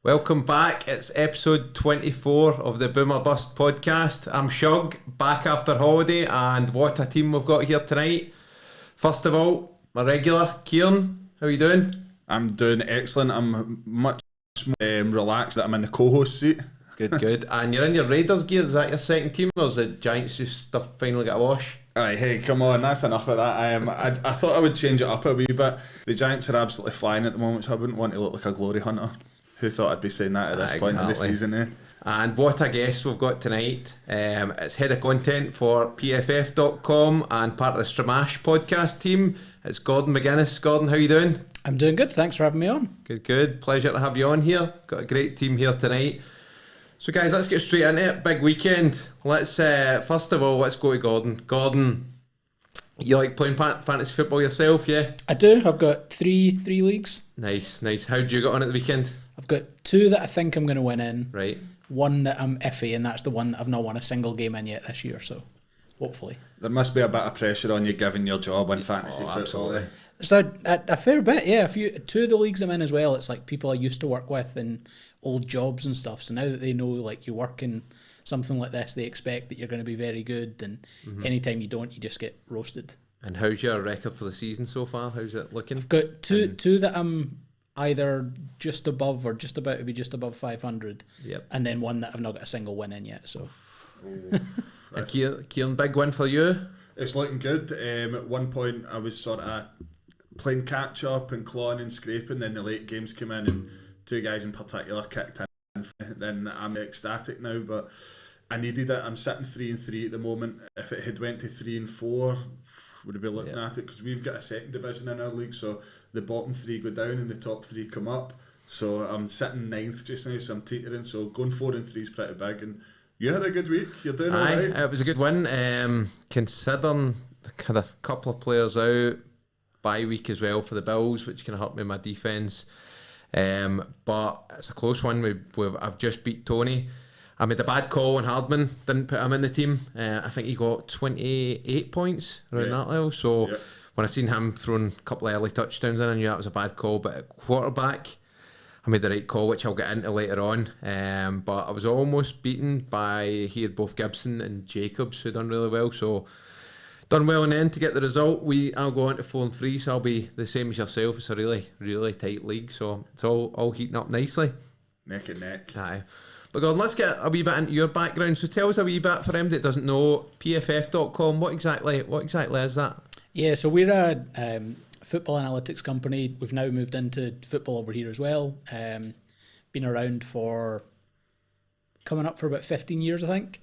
Welcome back. It's episode 24 of the Boomer Bust podcast. I'm Shug, back after holiday, and what a team we've got here tonight. First of all, my regular, Kieran, how are you doing? I'm doing excellent. I'm much more relaxed that I'm in the co-host seat. Good. And you're in your Raiders gear. Is that your second team, or is the Giants just finally got a wash? Aye, hey, come on, that's enough of that. I thought I would change it up a wee bit. The Giants are absolutely flying at the moment, so I wouldn't want to look like a glory hunter. Who thought I'd be saying that at this point in the season, eh? And what a guest we've got tonight. It's head of content for pff.com and part of the Stramash podcast team. It's Gordon McGuinness. Gordon, how you doing? I'm doing good. Thanks for having me on. Good. Pleasure to have you on here. Got a great team here tonight. So guys, let's get straight into it. Big weekend. Let's first of all, let's go to Gordon. Gordon, you like playing fantasy football yourself, yeah? I do. I've got three leagues. Nice. How did you get on at the weekend? I've got two that I think I'm going to win in. Right. One that I'm iffy, and that's the one that I've not won a single game in yet this year, so hopefully. There must be a bit of pressure on you given your job in fantasy football. Absolutely. So a fair bit, yeah. Two of the leagues I'm in as well, it's like people I used to work with in old jobs and stuff. So now that they know like you work in something like this, they expect that you're going to be very good, and anytime you don't, you just get roasted. And how's your record for the season so far? How's it looking? I've got two that I'm either just above or just about to be just above 500. Yep. And then one that I've not got a single win in yet. So. And Kieran, big win for you? It's looking good. At one point, I was sort of playing catch up and clawing and scraping. Then the late games came in, and two guys in particular kicked in. Then I'm ecstatic now, but I needed it. I'm sitting 3-3 at the moment. If it had went to 3-4, would have been looking at it, because we've got a second division in our league, so the bottom three go down and the top three come up. So I'm sitting 9th just now, so I'm teetering. So going 4-3 is pretty big, and you had a good week. You're doing all right. It was a good win. Considering had a couple of players out, bye week as well for the Bills, which can help me in my defence. But it's a close one. I've just beat Tony. I made a bad call on Hardman, didn't put him in the team. I think he got 28 points around that level. So when I seen him throwing a couple of early touchdowns in, I knew that was a bad call. But at quarterback, I made the right call, which I'll get into later on. But I was almost beaten by, he had both Gibson and Jacobs, who done really well. So done well in the end to get the result. I'll go on to 4-3, so I'll be the same as yourself. It's a really, really tight league. So it's all heating up nicely. Neck and neck. Aye. But Gordon, let's get a wee bit into your background. So tell us a wee bit, for him that doesn't know, pff.com, what exactly is that? Yeah, so we're a football analytics company. We've now moved into football over here as well. Been around for coming up for about 15 years, I think.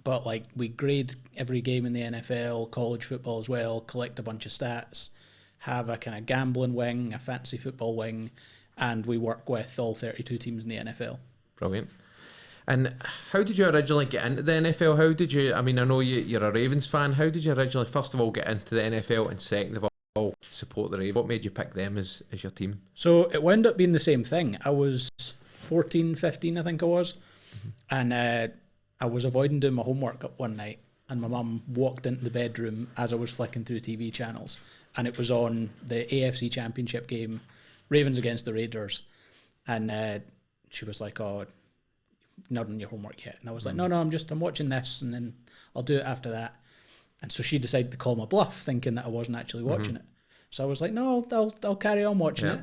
But like we grade every game in the NFL, college football as well, collect a bunch of stats, have a kind of gambling wing, a fantasy football wing, and we work with all 32 teams in the NFL. Brilliant. And how did you originally get into the NFL? How did you, I mean, I know you're a Ravens fan. How did you originally, first of all, get into the NFL, and second of all, support the Ravens? What made you pick them as your team? So it wound up being the same thing. I was 14, 15, I think I was. And I was avoiding doing my homework up one night, and my mum walked into the bedroom as I was flicking through TV channels, and it was on the AFC Championship game, Ravens against the Raiders, and she was like, "Oh, not done your homework yet?" And I was like, "No, I'm watching this, and then I'll do it after that." And so she decided to call my bluff, thinking that I wasn't actually watching it. So I was like, "No, I'll carry on watching it."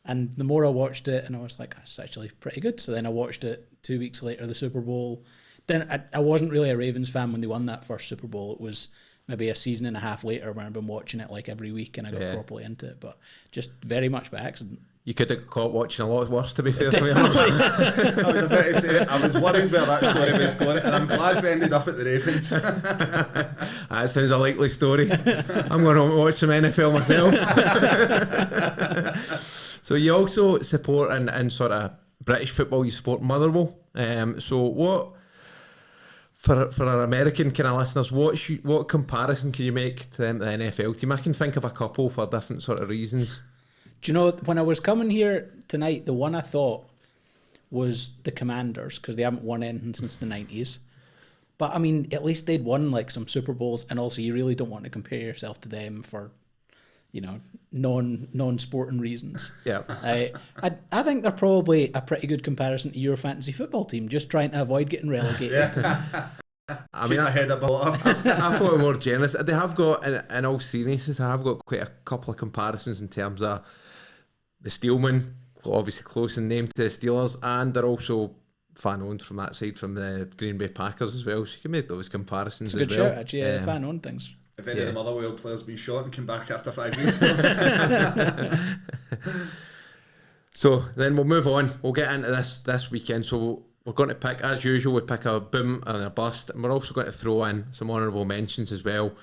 And the more I watched it, and I was like, "That's actually pretty good." So then I watched it 2 weeks later, the Super Bowl. Then I wasn't really a Ravens fan when they won that first Super Bowl. It was maybe a season and a half later when I've been watching it like every week, and I got properly into it, but just very much by accident. You could have caught watching a lot worse, to be fair. I was about to say, I was worried where that story was going, and I'm glad we ended up at the Ravens. That sounds a likely story. I'm going to watch some NFL myself. So you also support and sort of British football, you support Motherwell. So what, for our American kind of listeners, what comparison can you make to them, the NFL team? I can think of a couple for different sort of reasons. Do you know, when I was coming here tonight, the one I thought was the Commanders, because they haven't won anything since the 90s. But I mean, at least they'd won like some Super Bowls, and also you really don't want to compare yourself to them for, non-sporting reasons. Yeah. I think they're probably a pretty good comparison to your fantasy football team, just trying to avoid getting relegated. I mean, I thought more generous. They have got, in all seriousness, I have got quite a couple of comparisons in terms of the Steelman, obviously close in name to the Steelers, and they're also fan-owned from that side, from the Green Bay Packers as well. So you can make those comparisons as well. It's a good shout, actually, fan-owned things. If any of the Motherwell players been shot and came back after 5 weeks. So then we'll move on. We'll get into this weekend. So we're going to pick, as usual, we pick a boom and a bust, and we're also going to throw in some honourable mentions as well.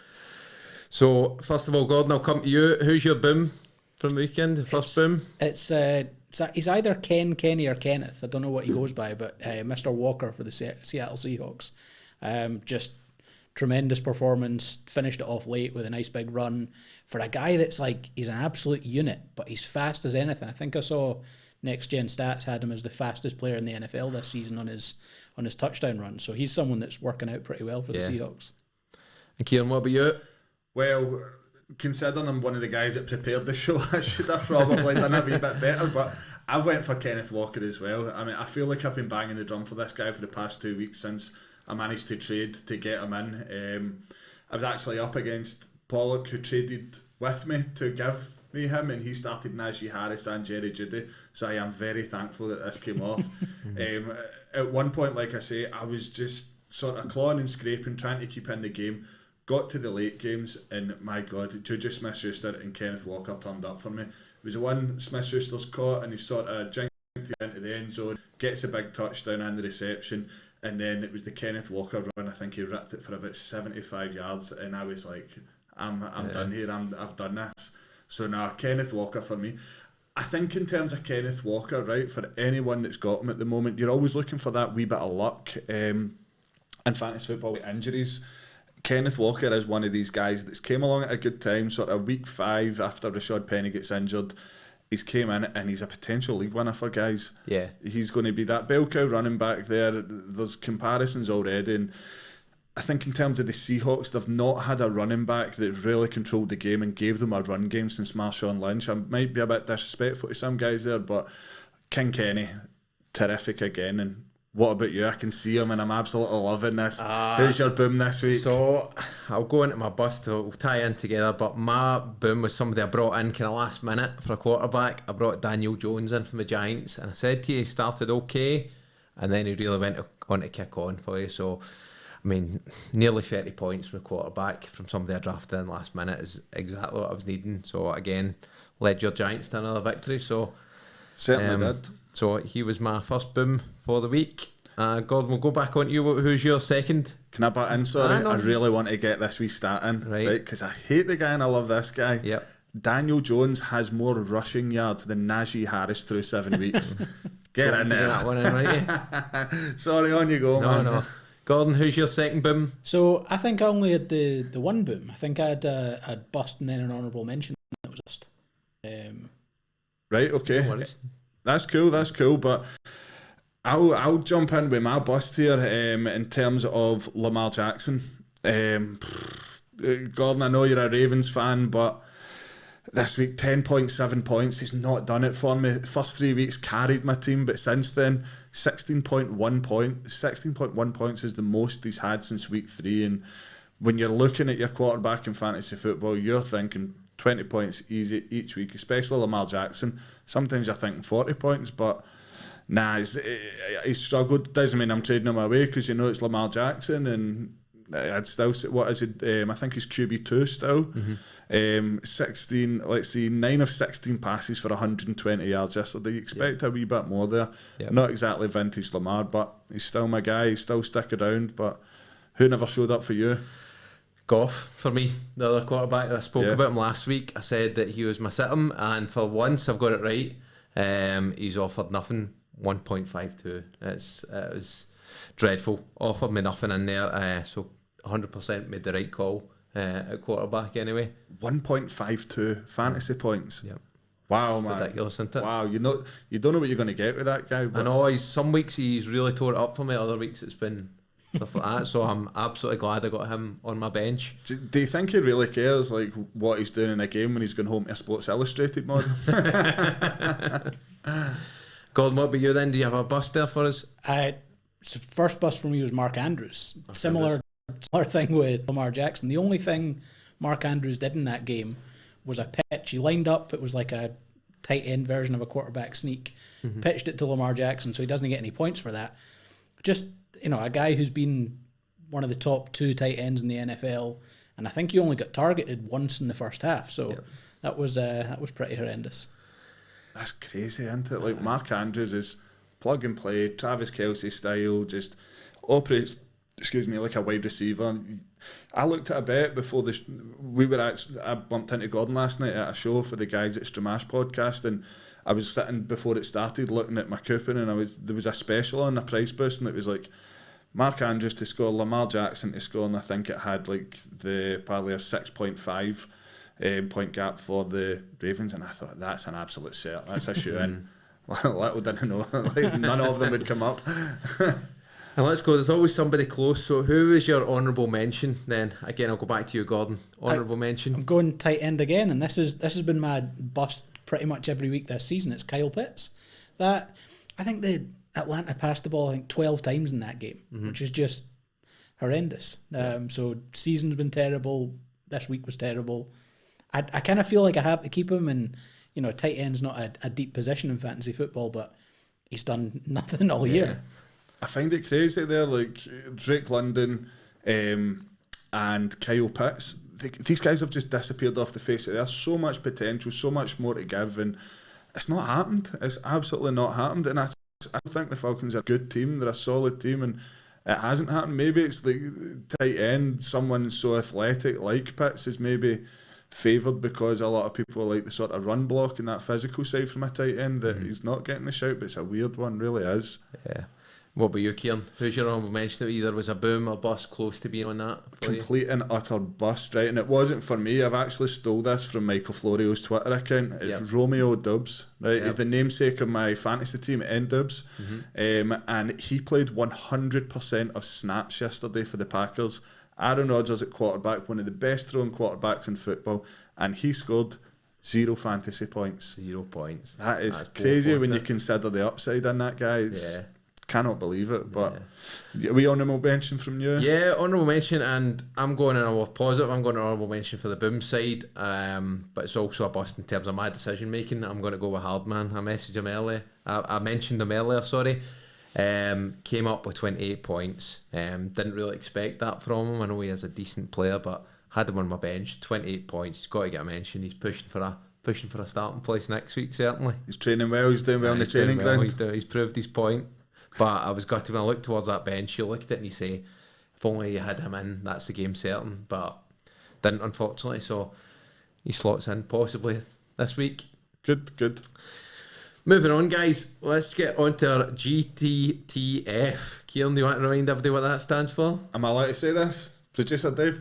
So first of all, Gordon, I'll come to you. Who's your boom from the weekend? The first boom? He's either Kenny or Kenneth. I don't know what he goes by, but Mr. Walker for the Seattle Seahawks. Just tremendous performance, finished it off late with a nice big run. For a guy that's like, he's an absolute unit, but he's fast as anything. I think I saw Next Gen Stats had him as the fastest player in the NFL this season on his touchdown run. So he's someone that's working out pretty well for the Seahawks. And Kieran, what about you? Well, considering I'm one of the guys that prepared the show, I should have probably done a wee bit better, but I went for Kenneth Walker as well. I mean, I feel like I've been banging the drum for this guy for the past 2 weeks since I managed to trade to get him in. I was actually up against Pollock, who traded with me to give me him, and he started Najee Harris and Jerry Jeudy, so I am very thankful that this came off. At one point, like I say, I was just sort of clawing and scraping, trying to keep in the game. Got to the late games, and my God, Juju Smith-Schuster and Kenneth Walker turned up for me. It was the one Smith-Schuster's caught, and he sort of jinked it into the end zone, gets a big touchdown and the reception, and then it was the Kenneth Walker run. I think he ripped it for about 75 yards, and I was like, I'm done here. I've done this. So now Kenneth Walker for me. I think in terms of Kenneth Walker, right, for anyone that's got him at the moment, you're always looking for that wee bit of luck in fantasy football with injuries. Kenneth Walker is one of these guys that's came along at a good time, sort of week 5 after Rashad Penny gets injured. He's came in and he's a potential league winner for guys. Yeah. He's going to be that bell cow running back there. There's comparisons already, and I think in terms of the Seahawks, they've not had a running back that really controlled the game and gave them a run game since Marshawn Lynch. I might be a bit disrespectful to some guys there, but King Kenny, terrific again. And what about you? I can see him and I'm absolutely loving this. Who's your boom this week? So I'll go into my bust, we'll tie in together, but my boom was somebody I brought in kind of last minute for a quarterback. I brought Daniel Jones in from the Giants, and I said to you, he started okay, and then he really went on to kick on for you. So I mean, nearly 30 points from a quarterback from somebody I drafted in last minute is exactly what I was needing. So again, led your Giants to another victory. So certainly did. So he was my first boom for the week. Gordon, we'll go back on to you. Who's your second? Can I butt in? Sorry, I really want to get this wee stat in, right? Because I hate the guy and I love this guy. Yep. Daniel Jones has more rushing yards than Najee Harris through 7 weeks. Get in there. That one in, right? Sorry, on you go, man. No. Gordon, who's your second boom? So I think I only had the one boom. I think I had a bust and then an honourable mention. That was just. Right. Okay. No, that's cool. But I'll jump in with my bust here in terms of Lamar Jackson. Gordon, I know you're a Ravens fan, but this week 10.7 points. He's not done it for me. First 3 weeks carried my team, but since then 16.1 points is the most he's had since week 3. And when you're looking at your quarterback in fantasy football, you're thinking 20 points easy each week, especially Lamar Jackson. Sometimes you're thinking 40 points, but nah, he's struggled. Doesn't mean I'm trading him away, because you know it's Lamar Jackson, and I'd still say, what is it? I think he's QB2 still. Mm-hmm. 16. Let's see, 9 of 16 passes for 120 yards yesterday. You expect a wee bit more there. Yep. Not exactly vintage Lamar, but he's still my guy. He's still sticking around. But who never showed up for you? Goff for me, the other quarterback. I spoke about him last week. I said that he was my sit-em, and for once I've got it right. He's offered nothing. 1.52. It was dreadful. Offered me nothing in there. So 100% made the right call at quarterback anyway. 1.52 fantasy points. Yep. Wow, man. Ridiculous, isn't it? Wow, you don't know what you're going to get with that guy. I know, some weeks he's really tore it up for me, other weeks it's been stuff like that. So I'm absolutely glad I got him on my bench. Do you think he really cares like what he's doing in a game when he's going home to a Sports Illustrated model? Gordon, what about you then? Do you have a bust there for us? So first bust for me was Mark Andrews. Similar thing with Lamar Jackson. The only thing Mark Andrews did in that game was a pitch. He lined up. It was like a tight end version of a quarterback sneak. Pitched it to Lamar Jackson, so he doesn't get any points for that. Just, a guy who's been one of the top 2 tight ends in the NFL, and I think he only got targeted once in the first half. So that was pretty horrendous. That's crazy, isn't it? Like Mark Andrews is plug and play, Travis Kelce style, just operates, like a wide receiver. I looked at a bet before this. I bumped into Gordon last night at a show for the guys at Stramash podcast, and I was sitting before it started looking at my coupon, and there was a special on a price boost, and it was like Mark Andrews to score, Lamar Jackson to score, and I think it had like probably a 6.5 point gap for the Ravens, and I thought that's an absolute set. That's a shoe in. Little didn't know, like none of them would come up. And let's go. There's always somebody close. So who is your honourable mention then? Again, I'll go back to you, Gordon. Honourable mention. I'm going tight end again, and this has been my bust pretty much every week this season. It's Kyle Pitts. I think the Atlanta passed the ball 12 times in that game, which is just horrendous. So season's been terrible. This week was terrible. I kind of feel like I have to keep him, and tight end's not a deep position in fantasy football, but he's done nothing all year. I find it crazy there, like Drake London and Kyle Pitts. These guys have just disappeared off the face of it. There's so much potential, so much more to give, and it's not happened. It's absolutely not happened. And I think the Falcons are a good team. They're a solid team, and it hasn't happened. Maybe it's the tight end, someone so athletic like Pitts is maybe favoured because a lot of people like the sort of run block and that physical side from a tight end that he's not getting the shout, but it's a weird one, really is. Yeah. What about you, Kieran? Who's your honourable mention that either was a boom or bust close to being on that? Complete and utter bust, right? And it wasn't for me. I've actually stole this from Michael Florio's Twitter account. It's Romeo Dubs, right? He's the namesake of my fantasy team, N-Dubs. And he played 100% of snaps yesterday for the Packers. Aaron Rodgers at quarterback, one of the best throwing quarterbacks in football, and he scored 0 fantasy points. 0 points. That's crazy when you consider the upside in that guy. Cannot believe it, but we honourable mention from you? Yeah, honourable mention, and I'm going in a more positive. I'm going to honourable mention for the boom side, but it's also a bust in terms of my decision making. I'm going to go with Hardman. I messaged him earlier. I mentioned him earlier, sorry. Came up with 28 points. Didn't really expect that from him. I know he is a decent player, but had him on my bench. 28 points. He's got to get a mention. He's pushing for a starting place next week, certainly. He's training well. He's doing well on the training ground. He's proved his point. But I was gutted when I looked towards that bench. You look at it and you say, if only you had him in, that's the game certain. But didn't, unfortunately. So he slots in possibly this week. Good. Moving on, guys. Let's get on to our GTTF. Kieran, do you want to remind everybody what that stands for? Am I allowed to say this? Producer Dave?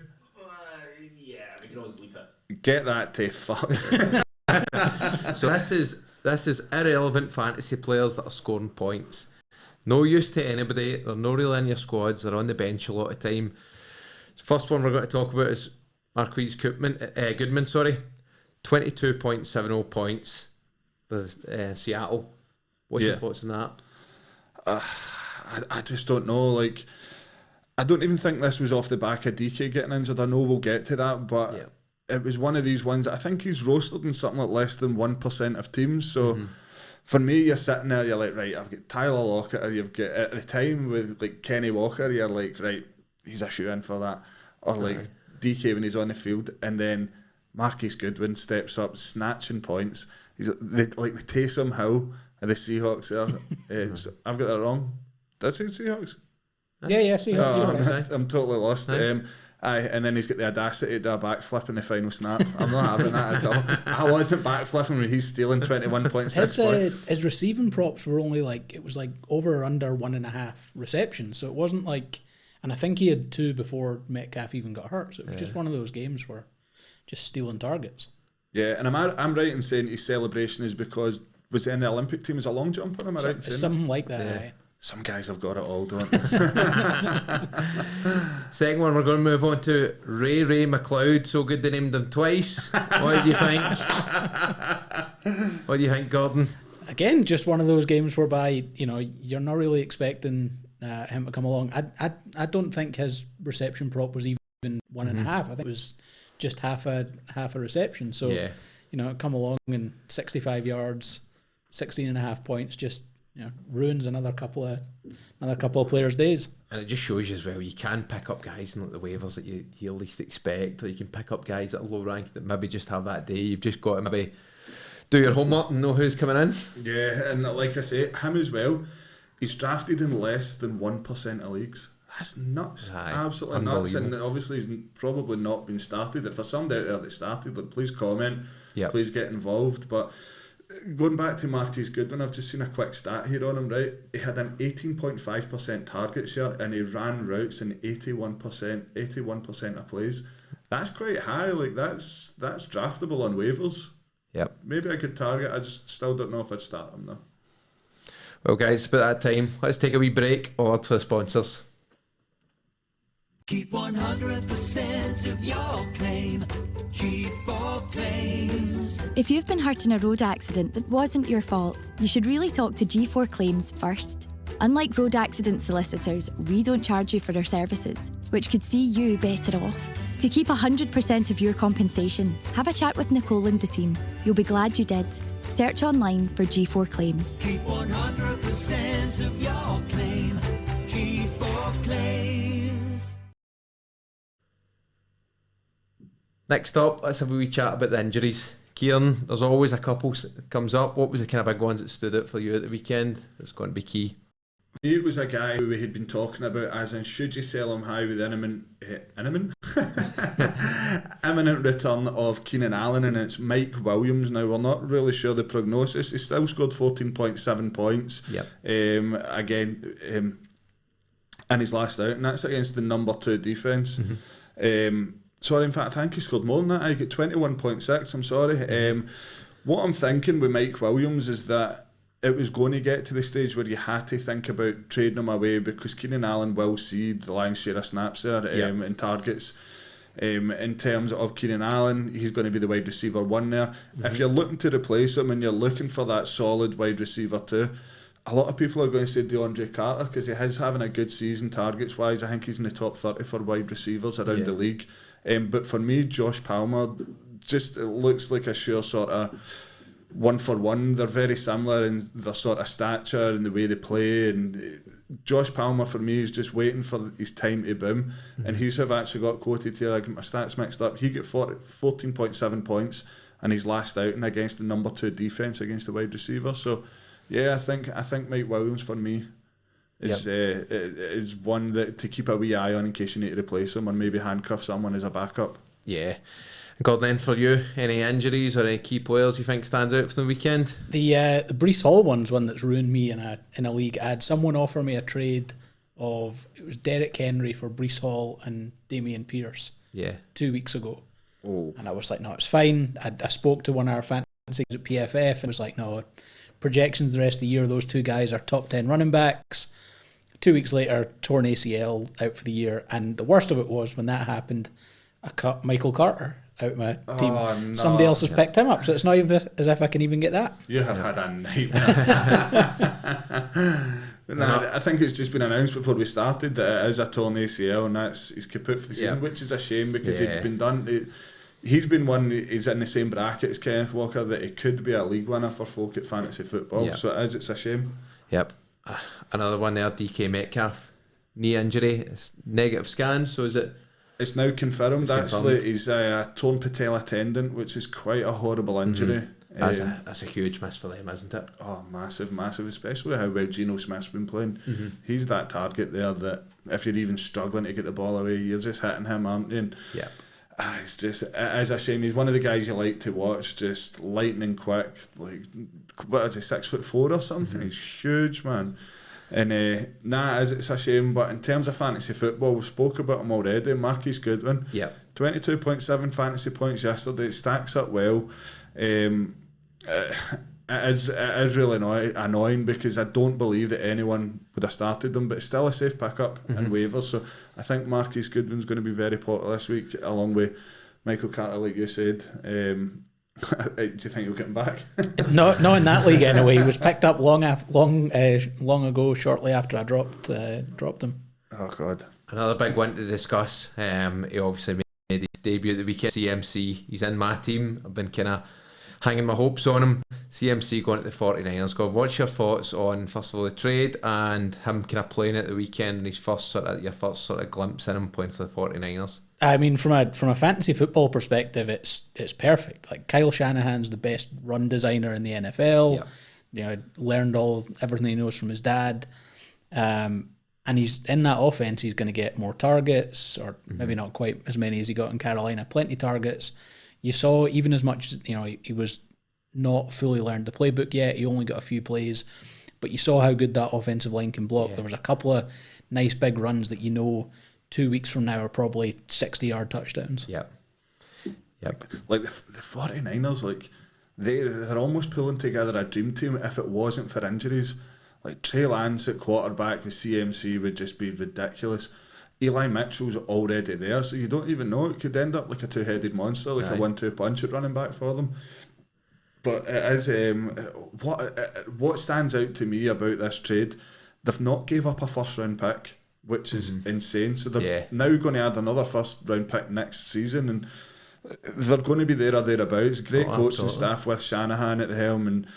Yeah, we can always bleep it. Get that Tae F. So this is irrelevant fantasy players that are scoring points. No use to anybody. They're not really in your squads. They're on the bench a lot of time. The first one we're going to talk about is Marquise Goodman. 22.70 points with Seattle. What's your thoughts on that? I just don't know. Like, I don't even think this was off the back of DK getting injured. I know we'll get to that, but it was one of these ones that I think he's rostered in something like less than 1% of teams. So for me, you're sitting there, you're like, right, I've got Tyler Lockett, or you've got, at the time with like Kenny Walker, you're like, right, he's a shoe in for that. Or like DK when he's on the field, and then Marquise Goodwin steps up, snatching points. He's like the Taysom Hill of the Seahawks there. I've got that wrong. Did I say Seahawks? Yeah, Seahawks. I'm totally lost. And then he's got the audacity to do a backflip in the final snap. I'm not having that at all. I wasn't backflipping when he's stealing 21.6 points. His receiving props were only it was over or under 1.5 receptions. So it wasn't like, and I think he had 2 before Metcalf even got hurt. So it was just one of those games where just stealing targets. Yeah, and I'm right in saying his celebration is because was he in the Olympic team as a long jumper? Am I right in saying something that? like that? some guys have got it all, don't they? Second one, we're going to move on to Ray McLoud. So good they named him twice. What do you think? What do you think, Gordon? Again, just one of those games whereby, you know, you're not really expecting him to come along. I don't think his reception prop was even 1.5. I think it was just half a reception. So, you know, come along and 65 yards, 16.5 points, just, you know, ruins another couple of players' days. And it just shows you as well, you can pick up guys in like the waivers that you least expect, or you can pick up guys at a low rank that maybe just have that day. You've just got to maybe do your homework and know who's coming in. Yeah, and like I say, him as well, he's drafted in less than 1% of leagues. That's nuts. Absolutely nuts. And obviously he's probably not been started. If there's somebody out there that started, like, please comment, please get involved. But going back to Marquise Goodman, I've just seen a quick stat here on him, right? He had an 18.5% target share and he ran routes in 81% of plays. That's quite high. Like, that's draftable on waivers. Yep. Maybe I could target. I just still don't know if I'd start him though. Well, guys, it's about that time. Let's take a wee break. A word for the sponsors. Keep 100% of your claim. G4 Claims. If you've been hurt in a road accident that wasn't your fault, you should really talk to G4 Claims first. Unlike road accident solicitors, we don't charge you for our services, which could see you better off. To keep 100% of your compensation, have a chat with Nicole and the team. You'll be glad you did. Search online for G4 Claims. Keep 100% of your claim. G4 Claims. Next up, let's have a wee chat about the injuries. Kieran, there's always a couple comes up. What was the kind of big ones that stood out for you at the weekend that's going to be key? He was a guy who we had been talking about, as in, should you sell him high with imminent return of Keenan Allen, and it's Mike Williams. Now, we're not really sure the prognosis. He still scored 14.7 points. In his last out, and that's against the number 2 defence. Sorry, in fact, I think he scored more than that. I get 21.6, I'm sorry. What I'm thinking with Mike Williams is that it was going to get to the stage where you had to think about trading him away, because Keenan Allen will see the lion's share of snaps there and targets. In terms of Keenan Allen, he's going to be the wide receiver 1 there. If you're looking to replace him and you're looking for that solid wide receiver 2, a lot of people are going to say DeAndre Carter, because he is having a good season targets wise. I think he's in the top 30 for wide receivers around the league. But for me, Josh Palmer just looks like a sure sort of 1-for-1. They're very similar in their sort of stature and the way they play, and Josh Palmer for me is just waiting for his time to boom. And he's have actually got quoted here. I get my stats mixed up. He got 14.7 points in his last outing against the number 2 defence against the wide receiver. So yeah, I think Mike Williams for me is one that to keep a wee eye on in case you need to replace him, or maybe handcuff someone as a backup. Yeah. Gordon, for you, any injuries or any key players you think stands out for the weekend? The Breece Hall one's one that's ruined me in a league. I had someone offer me a trade of, it was Derrick Henry for Breece Hall and Damian Pierce 2 weeks ago. And I was like, no, it's fine. I spoke to one of our fantasy at PFF and was like, no, projections the rest of the year, those 2 guys are top 10 running backs. 2 weeks later, torn ACL, out for the year. And the worst of it was when that happened, I cut Michael Carter out of my team. No. Somebody else has picked him up, so it's not even as if I can even get that. You have had a nightmare. I think it's just been announced before we started that it is a torn ACL, and he's kaput for the season, which is a shame, because it's been done. He's been one. He's in the same bracket as Kenneth Walker, that he could be a league winner for folk at fantasy football. So it's a shame. Another one there, DK Metcalf, knee injury. It's negative scan, so is it? It's now confirmed, actually. He's a torn patella tendon, which is quite a horrible injury. That's a huge miss for them, isn't it? Oh, massive, especially how well Geno Smith's been playing. He's that target there that if you're even struggling to get the ball away, you're just hitting him, aren't you? It is a shame. He's one of the guys you like to watch, just lightning quick, like, what is he, 6'4" or something? He's huge, man. And it's a shame, but in terms of fantasy football, we spoke about him already. Marquise Goodman, 22.7 fantasy points yesterday. It stacks up well. It is really annoying because I don't believe that anyone would have started them, but it's still a safe pickup in waivers. So I think Marquise Goodman's going to be very popular this week, along with Michael Carter, like you said. Do you think he'll get him back? Not in that league anyway. He was picked up long ago, shortly after I dropped him. Oh God! Another big one to discuss. He obviously made his debut at the weekend. CMC, he's in my team. I've been kind of hanging my hopes on him. CMC going to the 49ers. God, what's your thoughts on, first of all, the trade and him kind of playing at the weekend and your first sort of glimpse in him playing for the 49ers? I mean, from a fantasy football perspective, it's perfect. Like, Kyle Shanahan's the best run designer in the NFL. Yep. You know, learned everything he knows from his dad. And he's in that offense. He's going to get more targets, or maybe not quite as many as he got in Carolina. Plenty targets. You saw, even as much as, he was not fully learned the playbook yet. He only got a few plays, but you saw how good that offensive line can block. Yeah. There was a couple of nice big runs that 2 weeks from now are probably 60-yard touchdowns. Yep. Like the 49ers, like they're almost pulling together a dream team if it wasn't for injuries. Like Trey Lance at quarterback with CMC would just be ridiculous. Eli Mitchell's already there, so you don't even know. It could end up like a two-headed monster, like a 1-2 punch at running back for them. But it is what stands out to me about this trade. They've not gave up a first-round pick, which is insane. So they're now going to add another first-round pick next season, and they're going to be there or thereabouts. Great coaching staff with Shanahan at the helm, and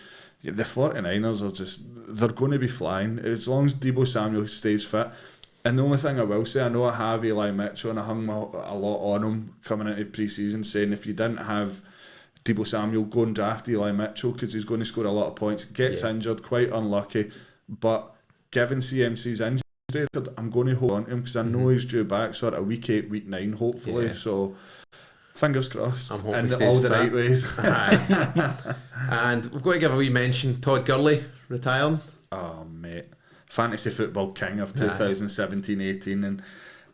the 49ers they're going to be flying as long as Deebo Samuel stays fit. And the only thing I will say, I know I have Eli Mitchell and I hung a lot on him coming into pre-season, saying if you didn't have Deebo Samuel, go and draft Eli Mitchell because he's going to score a lot of points. Gets injured, quite unlucky, but given CMC's injury, I'm going to hold on to him because I know he's due back sort of week 8, week 9 hopefully. Yeah. So fingers crossed in all the right ways. And we've got to give a wee mention, Todd Gurley retiring. Oh mate, fantasy football king of 2017-18, and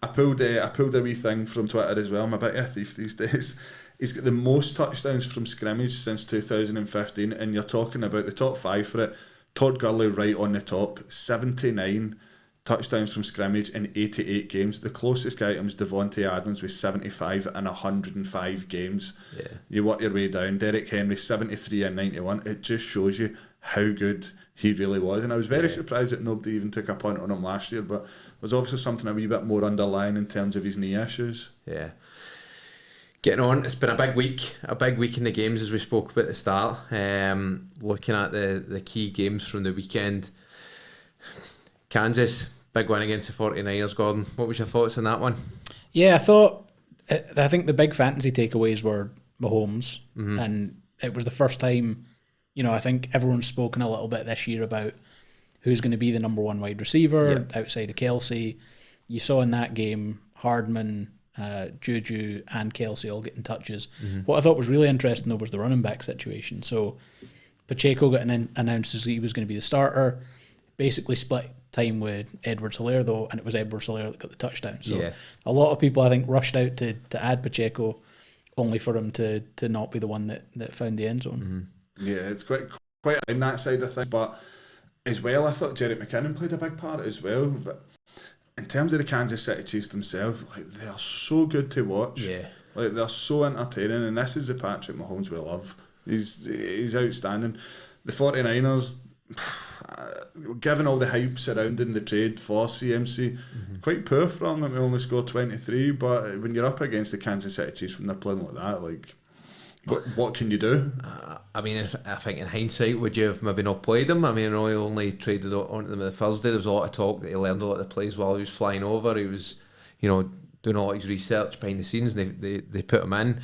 I pulled a wee thing from Twitter as well. I'm a bit of a thief these days. He's got the most touchdowns from scrimmage since 2015, and you're talking about the top 5 for it. Todd Gurley right on the top, 79 touchdowns from scrimmage in 88 games. The closest guy was Devontae Adams with 75 in 105 games. Yeah. You work your way down. Derrick Henry 73 and 91. It just shows you how good he really was. And I was very surprised that nobody even took a punt on him last year, but there's obviously something a wee bit more underlying in terms of his knee issues. Yeah. Getting on, it's been a big week in the games as we spoke about at the start. Looking at the key games from the weekend. Kansas, big win against the 49ers, Gordon. What was your thoughts on that one? Yeah, I think the big fantasy takeaways were Mahomes, and it was the first time, I think everyone's spoken a little bit this year about who's going to be the number one wide receiver outside of Kelsey. You saw in that game Hardman, Juju and Kelsey all getting touches. What I thought was really interesting though was the running back situation. So Pacheco got announced as he was going to be the starter, basically split time with Edwards-Helaire though, and it was Edwards-Helaire that got the touchdown. So a lot of people I think rushed out to add Pacheco only for him to not be the one that found the end zone. Yeah, it's quite in that side of things, but as well I thought Jerick McKinnon played a big part as well. But in terms of the Kansas City Chiefs themselves, like, they are so good to watch. Yeah. Like, they're so entertaining, and this is the Patrick Mahomes we love. He's outstanding. The 49ers, given all the hype surrounding the trade for CMC, quite poor from them. They only scored 23, but when you're up against the Kansas City Chiefs when they're playing like that, like, what can you do? I mean, I think in hindsight, would you have maybe not played him? I mean, I know he only traded onto them on the Thursday. There was a lot of talk that he learned a lot of the plays while he was flying over. He was, doing a lot of his research behind the scenes, and they put him in.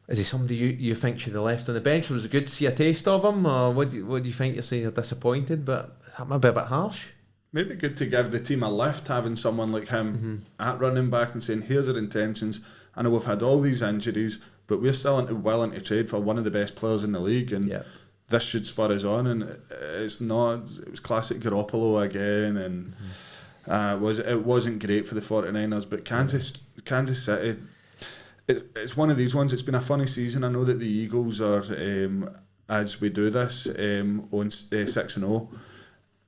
Is he somebody you think should have left on the bench? Was it good to see a taste of him? Or what do you think you're saying you're disappointed? But that might be a bit harsh. Maybe good to give the team a lift, having someone like him at running back and saying, here's our intentions. I know we've had all these injuries, but we're still willing to trade for one of the best players in the league, and this should spur us on. And it's not. It was classic Garoppolo again, and it wasn't great for the 49ers. But Kansas City, it's one of these ones. It's been a funny season. I know that the Eagles are as we do this on 6-0.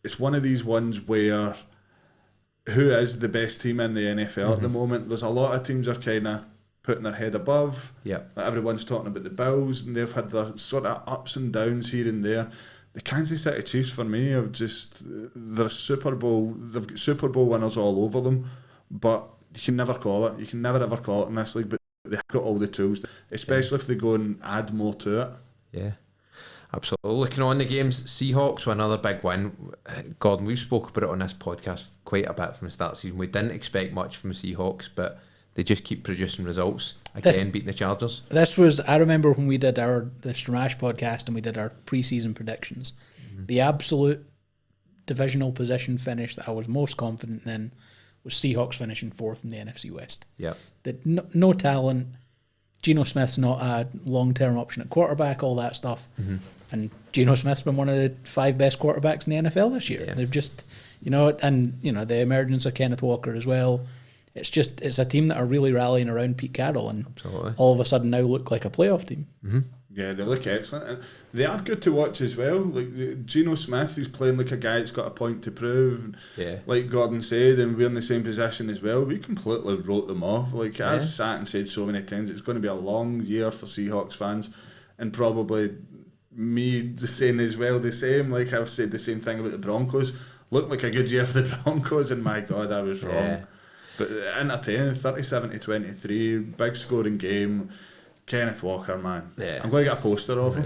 It's one of these ones where who is the best team in the NFL at the moment? There's a lot of teams are kind of putting their head above. Yep. Like everyone's talking about the Bills, and they've had their sort of ups and downs here and there. The Kansas City Chiefs, for me, have just they're Super Bowl. They've got Super Bowl winners all over them, but you can never call it. You can never ever call it in this league. But they've got all the tools, especially if they go and add more to it. Yeah, absolutely. Looking on the games, Seahawks were another big win. Gordon, we've spoke about it on this podcast quite a bit from the start of the season. We didn't expect much from the Seahawks, but they just keep producing results. Again, beating the Chargers. This was, I remember when we did the Stramash podcast and we did our pre-season predictions. The absolute divisional position finish that I was most confident in was Seahawks finishing 4th in the NFC West. Yeah. No talent. Geno Smith's not a long-term option at quarterback, all that stuff. And Geno Smith's been one of the 5 best quarterbacks in the NFL this year. Yeah. They've just, the emergence of Kenneth Walker as well. It's a team that are really rallying around Pete Carroll and Absolutely. all of a sudden now look like a playoff team. Yeah, they look excellent. And they are good to watch as well. Like Geno Smith, he's playing like a guy that's got a point to prove. Yeah. Like Gordon said, and we're in the same position as well. We completely wrote them off. Like I sat and said so many times, it's going to be a long year for Seahawks fans, and probably me saying as well the same. Like I've said the same thing about the Broncos. Looked like a good year for the Broncos, and my God, I was wrong. But entertaining, 37-23, big scoring game. Kenneth Walker, man. Yeah. I'm going to get a poster of him.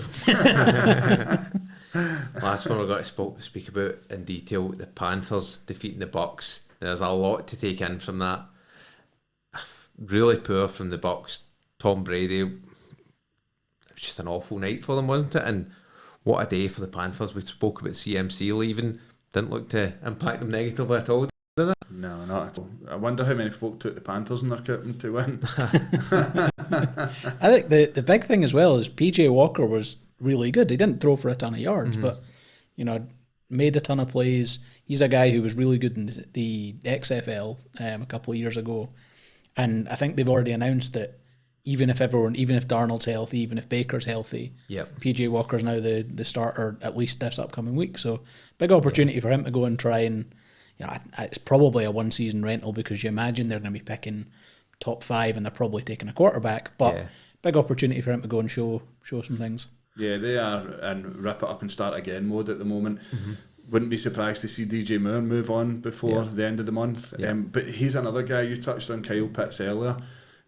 Last one we've got to speak about in detail, the Panthers defeating the Bucs. There's a lot to take in from that. Really poor from the Bucs. Tom Brady, it was just an awful night for them, wasn't it? And what a day for the Panthers. We spoke about CMC leaving. Didn't look to impact them negatively at all, did it? No, not at all. I wonder how many folk took the Panthers in their captain to win. I think the big thing as well is PJ Walker was really good. He didn't throw for a ton of yards, but made a ton of plays. He's a guy who was really good in the XFL a couple of years ago, and I think they've already announced that even if Darnold's healthy, even if Baker's healthy, PJ Walker's now the starter at least this upcoming week. So big opportunity for him to go and try and. It's probably a one-season rental because you imagine they're going to be picking top 5 and they're probably taking a quarterback. But big opportunity for him to go and show some things. Yeah, they are in rip it up and start again mode at the moment. Wouldn't be surprised to see DJ Moore move on before the end of the month. But he's another guy. You touched on Kyle Pitts earlier.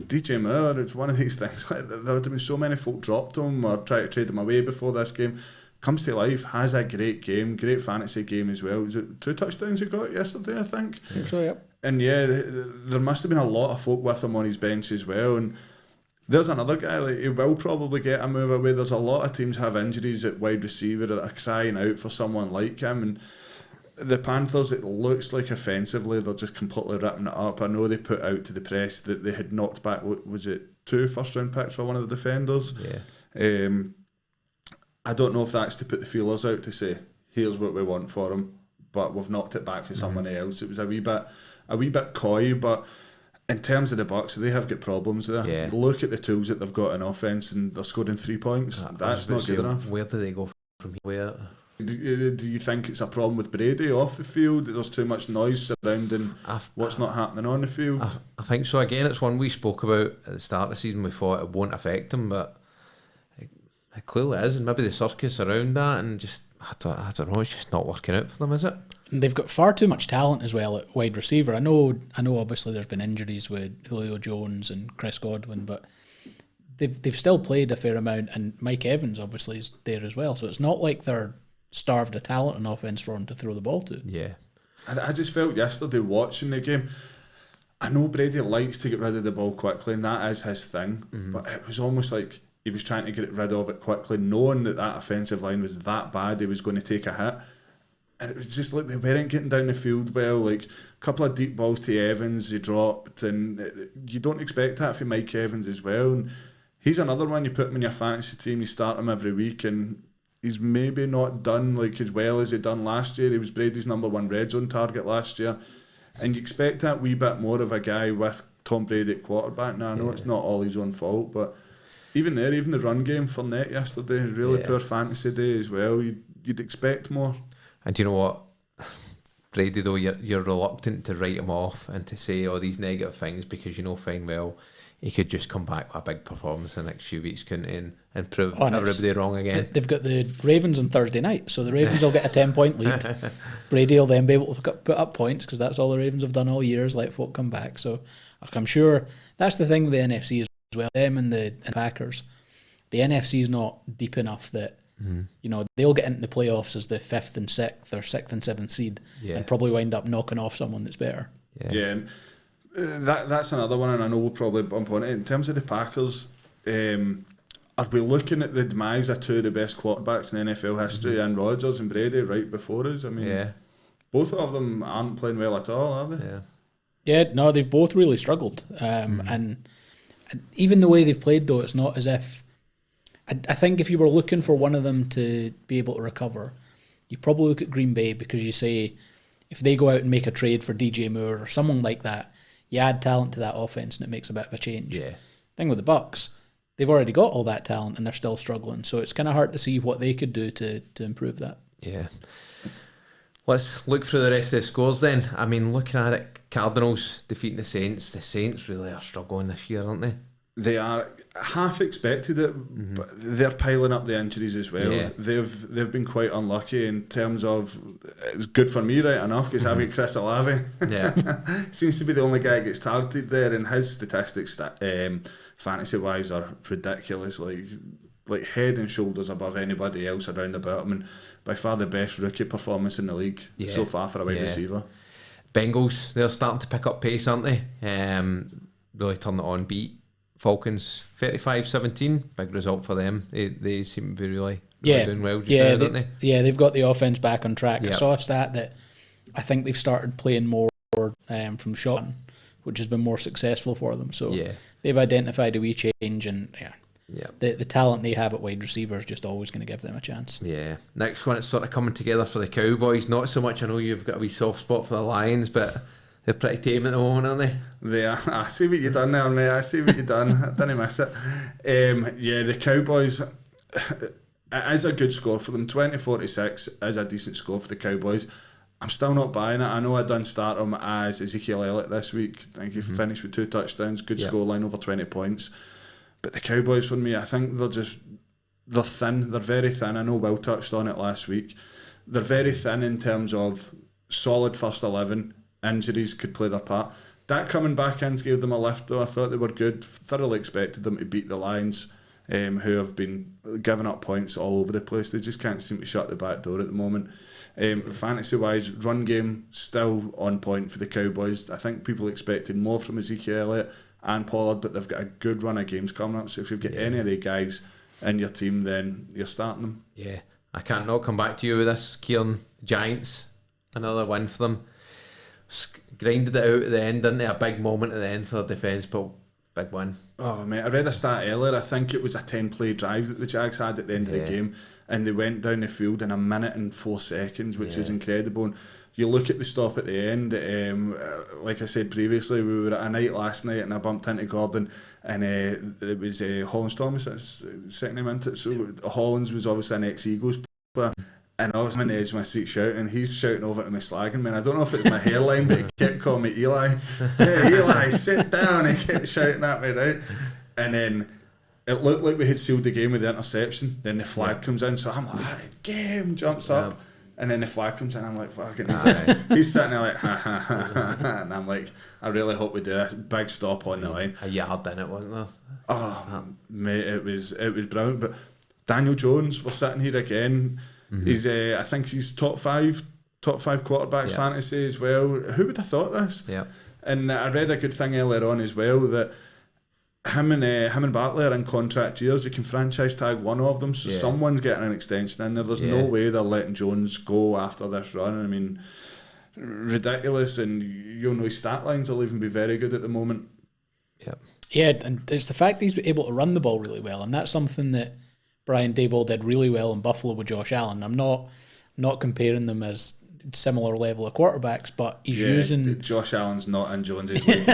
DJ Moore, it's one of these things. Like, there would have been so many folk dropped him or tried to trade him away before this game. Comes to life, has a great game, great fantasy game as well. Was it 2 touchdowns he got yesterday, I think? I think so, yep. And there must have been a lot of folk with him on his bench as well. And there's another guy, like he will probably get a move away. There's a lot of teams have injuries at wide receiver that are crying out for someone like him. And the Panthers, it looks like offensively, they're just completely ripping it up. I know they put out to the press that they had knocked back, was it 2 first-round picks for one of the defenders? Yeah. I don't know if that's to put the feelers out to say, here's what we want for him, but we've knocked it back for someone else. It was a wee bit coy, but in terms of the Bucs, they have got problems there. Yeah. Look at the tools that they've got in offence and they're scoring 3 points. That's not good enough. Where do they go from here? Do you think it's a problem with Brady off the field? That there's too much noise surrounding what's not happening on the field? I think so. Again, it's one we spoke about at the start of the season. We thought it won't affect him, but it clearly is, and maybe the circus around that, and just I don't know, it's just not working out for them, is it? And they've got far too much talent as well at wide receiver. I know. Obviously, there's been injuries with Julio Jones and Chris Godwin, but they've still played a fair amount, and Mike Evans obviously is there as well. So it's not like they're starved of talent on offense for him to throw the ball to. Yeah, I just felt yesterday watching the game. I know Brady likes to get rid of the ball quickly, and that is his thing. But it was almost like he was trying to get rid of it quickly, knowing that offensive line was that bad, he was going to take a hit. And it was just like they weren't getting down the field well. Like a couple of deep balls to Evans, he dropped, and you don't expect that from Mike Evans as well. And he's another one, you put him in your fantasy team, you start him every week, and he's maybe not done like as well as he done last year. He was Brady's #1 red zone target last year. And you expect that wee bit more of a guy with Tom Brady at quarterback. Now, I know it's not all his own fault, but even the run game for Net yesterday, really poor fantasy day as well. You'd expect more. And do you know what, Brady, though, you're reluctant to write him off and to say all these negative things, because you know fine well he could just come back with a big performance the next few weeks, couldn't he, and prove everybody wrong again. They've got the Ravens on Thursday night, so the Ravens will get a 10-point lead. Brady will then be able to put up points, because that's all the Ravens have done all year, is let folk come back. So I'm sure that's the thing with the NFC as well. Them and the Packers, the NFC is not deep enough that they'll get into the playoffs as the 5th and 6th or 6th and 7th seed, and probably wind up knocking off someone that's better. And that's another one, and I know we'll probably bump on it. In terms of the Packers, are we looking at the demise of two of the best quarterbacks in NFL history, and Rodgers and Brady, right before us? I mean, both of them aren't playing well at all, are they? Yeah, no, they've both really struggled. And even the way they've played, though, it's not as if... I think if you were looking for one of them to be able to recover, you probably look at Green Bay, because you say, if they go out and make a trade for DJ Moore or someone like that, you add talent to that offense and it makes a bit of a change. Thing with the Bucs, they've already got all that talent and they're still struggling, so it's kind of hard to see what they could do to improve that. Let's look through the rest of the scores then. I mean, looking at it, Cardinals defeating the Saints really are struggling this year, aren't they? They are. Half expected it, but they're piling up the injuries as well. They've been quite unlucky in terms of, it's good for me right enough, because having Chris Olave seems to be the only guy that gets targeted there, and his statistics fantasy wise are ridiculous, like head and shoulders above anybody else around about him, and by far the best rookie performance in the league so far for a wide receiver. Bengals, they're starting to pick up pace, aren't they? Really turn it on, beat Falcons 35-17, big result for them. They seem to be really doing well just now, don't they? Yeah, they've got the offense back on track. I saw a stat that I think they've started playing more from shotgun, which has been more successful for them. So they've identified a wee change, and the talent they have at wide receiver is just always going to give them a chance. Next one, it's sort of coming together for the Cowboys. Not so much, I know you've got a wee soft spot for the Lions, but they're pretty tame at the moment, aren't they? They are. I see what you've done there, mate. I see what you've done. I didn't miss it. The Cowboys, it is a good score for them. 20-46 is a decent score for the Cowboys. I'm still not buying it. I know I done start him as Ezekiel Elliott this week. I think he finished with 2 touchdowns, good scoreline, over 20 points. But the Cowboys, for me, I think they're thin. They're very thin. I know Will touched on it last week. They're very thin in terms of solid first 11. Injuries could play their part. That coming back in gave them a lift, though. I thought they were good. Thoroughly expected them to beat the Lions, who have been giving up points all over the place. They just can't seem to shut the back door at the moment. Fantasy-wise, run game still on point for the Cowboys. I think people expected more from Ezekiel Elliott and Pollard, but they've got a good run of games coming up. So if you've got any of the guys in your team, then you're starting them. I can't not come back to you with this, Kieran. Giants, another win for them. Grinded it out at the end, didn't they? A big moment at the end for their defence, but big win. Oh, mate, I read a stat earlier. I think it was a 10-play drive that the Jags had at the end of the game, and they went down the field in 1 minute and 4 seconds, which is incredible. And you look at the stop at the end, like I said previously, we were at a night last night and I bumped into Gordon, and it was Hollins Thomas, that's the second name into it. So Hollins was obviously an ex-Eagles player. And I was on the edge of my seat shouting, and he's shouting over to me, slagging me. And I don't know if it's my hairline, but he kept calling me Eli. Hey, Eli, sit down. He kept shouting at me, right? And then it looked like we had sealed the game with the interception. Then the flag comes in, so I'm like, game, jumps up. And then the flag comes in, I'm like, fucking. He's sitting there like, ha, ha, ha, ha. And I'm like, I really hope we do a big stop on the line. A yard in it, wasn't there? Oh, mate, it was brilliant. But Daniel Jones, we're sitting here again. He's, I think he's top five quarterbacks fantasy as well. Who would have thought this? And I read a good thing earlier on as well that him and Bartley are in contract years. You can franchise tag one of them, so someone's getting an extension in there. There's no way they're letting Jones go after this run. I mean, ridiculous. And you'll know his stat lines will even be very good at the moment. Yeah, and it's the fact that he's able to run the ball really well, and that's something that Brian Daboll did really well in Buffalo with Josh Allen. I'm not comparing them as similar level of quarterbacks, but he's using Josh Allen's not in Jones's league.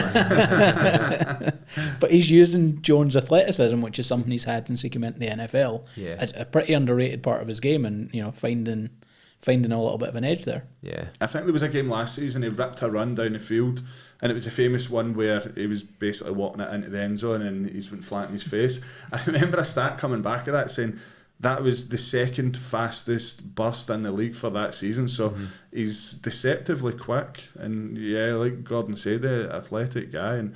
but he's using Jones' athleticism, which is something he's had since he came into the NFL. Yeah. As a pretty underrated part of his game, and finding a little bit of an edge there. Yeah. I think there was a game last season he ripped a run down the field, and it was a famous one where he was basically walking it into the end zone and he's went flat in his face. I remember a stat coming back of that saying that was the second fastest burst in the league for that season. So he's deceptively quick, and like Gordon said, the athletic guy. And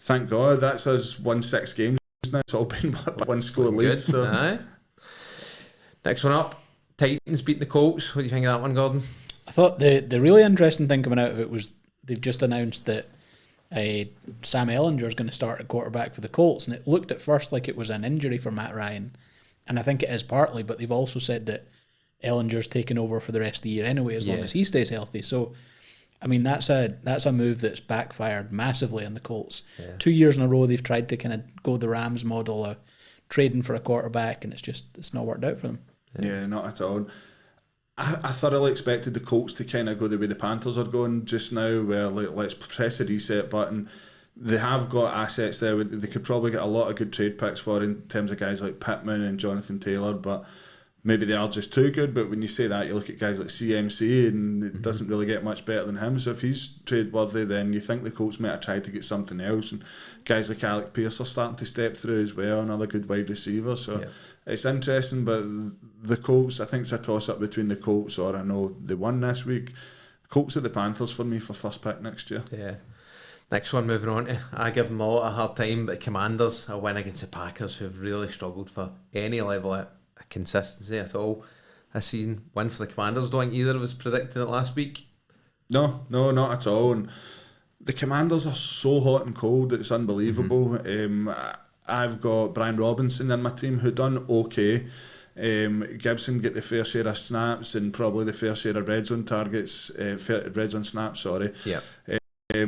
thank God that's us won 6 games now. It's all been one score lead. So Aye. Next one up, Titans beat the Colts. What do you think of that one, Gordon? I thought the really interesting thing coming out of it was they've just announced that Sam Ehlinger is going to start at quarterback for the Colts, and it looked at first like it was an injury for Matt Ryan, and I think it is partly, but they've also said that Ehlinger's taken over for the rest of the year anyway, as long as he stays healthy. So, I mean, that's a move that's backfired massively on the Colts. 2 years in a row they've tried to kind of go the Rams model of trading for a quarterback, and it's not worked out for them. Yeah, not at all. I thoroughly expected the Colts to kind of go the way the Panthers are going just now, where let's press the reset button. They have got assets there. They could probably get a lot of good trade picks for in terms of guys like Pittman and Jonathan Taylor, but maybe they are just too good. But when you say that, you look at guys like CMC, and it doesn't really get much better than him. So if he's trade worthy, then you think the Colts might have tried to get something else. And guys like Alec Pierce are starting to step through as well, another good wide receiver. So it's interesting, but the Colts, I think it's a toss-up between the Colts, or I know they won this week. Colts are the Panthers for me for first pick next year. Yeah. Next one, moving on to, I give them a lot of hard time, but Commanders, a win against the Packers, who have really struggled for any level of consistency at all this season. Win for the Commanders. Don't think either of us predicted it last week. No, not at all. And the Commanders are so hot and cold, it's unbelievable. I've got Brian Robinson in my team, who done okay. Gibson get the fair share of snaps and probably the fair share of red zone targets, red zone snaps, sorry. Yeah.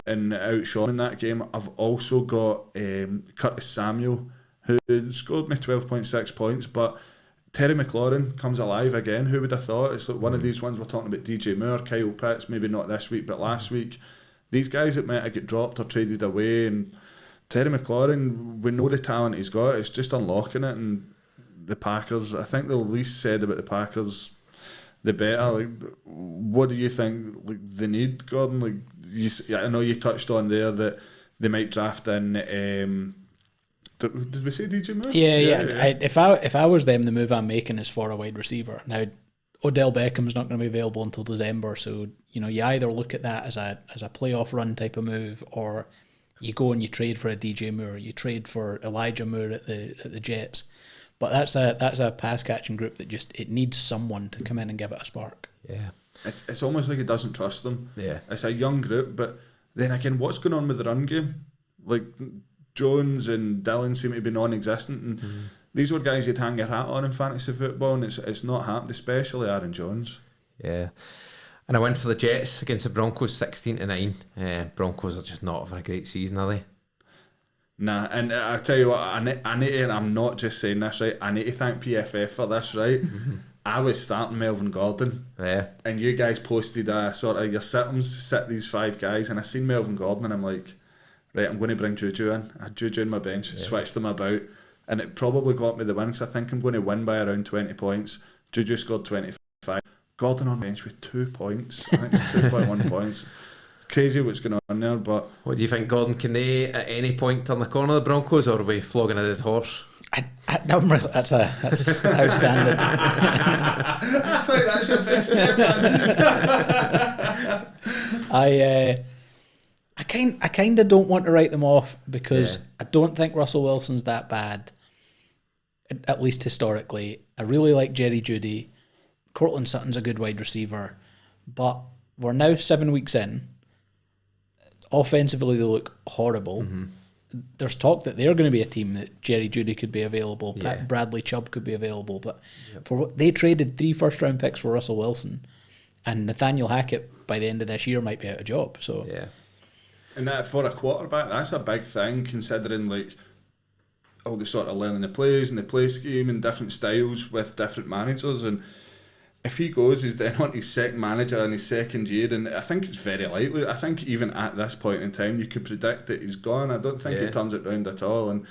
And outshone in that game. I've also got Curtis Samuel, who scored me 12.6 points, but Terry McLaurin comes alive again. Who would have thought? It's like one of these ones we're talking about. DJ Moore, Kyle Pitts, maybe not this week, but last week. These guys that might have get dropped or traded away, and Terry McLaurin, we know the talent he's got. It's just unlocking it. And the Packers, I think the least said about the Packers, the better. Like, what do you think? Like, they need, Gordon. Like, I know you touched on there that they might draft in. Did we say DJ Moore? Yeah. If I was them, the move I'm making is for a wide receiver. Now, Odell Beckham's not going to be available until December, so you either look at that as a playoff run type of move, or you go and you trade for a DJ Moore, you trade for Elijah Moore at the Jets. But that's a pass catching group that just, it needs someone to come in and give it a spark. Yeah. It's almost like he doesn't trust them. Yeah. It's a young group, but then again, what's going on with the run game? Like, Jones and Dillon seem to be non-existent, and these were guys you'd hang your hat on in fantasy football, and it's not happened, especially Aaron Jones. Yeah. And I went for the Jets against the Broncos 16-9. Broncos are just not having a great season, are they? Nah, and I tell you what, I need to, and I'm not just saying this, right, I need to thank PFF for this, right? I was starting Melvin Gordon, and you guys posted sort of your sit these 5 guys, and I seen Melvin Gordon, and I'm like, right, I'm going to bring Juju in. I had Juju in my bench, switched them about, and it probably got me the win, because I think I'm going to win by around 20 points. Juju scored 25. Gordon on bench with 2 points. I think it's 2.1 points. Crazy what's going on there, but... What do you think, Gordon? Can they at any point turn the corner of the Broncos, or are we flogging a dead horse? That's outstanding. I think that's your best tip, I kind of don't want to write them off, because I don't think Russell Wilson's that bad, at least historically. I really like Jerry Jeudy. Cortland Sutton's a good wide receiver, but we're now 7 weeks in. Offensively, they look horrible. There's talk that they're going to be a team that Jerry Jeudy could be available, Bradley Chubb could be available, but for what they traded 3 first-round picks for Russell Wilson, and Nathaniel Hackett by the end of this year might be out of job. So and that for a quarterback, that's a big thing, considering like all the sort of learning the plays and the play scheme and different styles with different managers. And if he goes, he's then on his second manager in his second year, and I think it's very likely. I think even at this point in time, you could predict that he's gone. I don't think he turns it round at all. And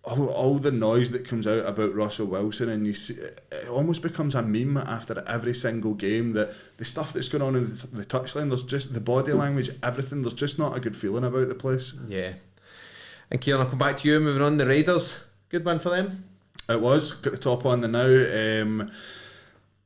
all the noise that comes out about Russell Wilson, and you see, it almost becomes a meme after every single game. That the stuff that's going on in the touchline, there's just the body language, everything. There's just not a good feeling about the place. Yeah. And Kieran, I'll come back to you. Moving on, the Raiders. Good one for them. It was. Got the top on the now.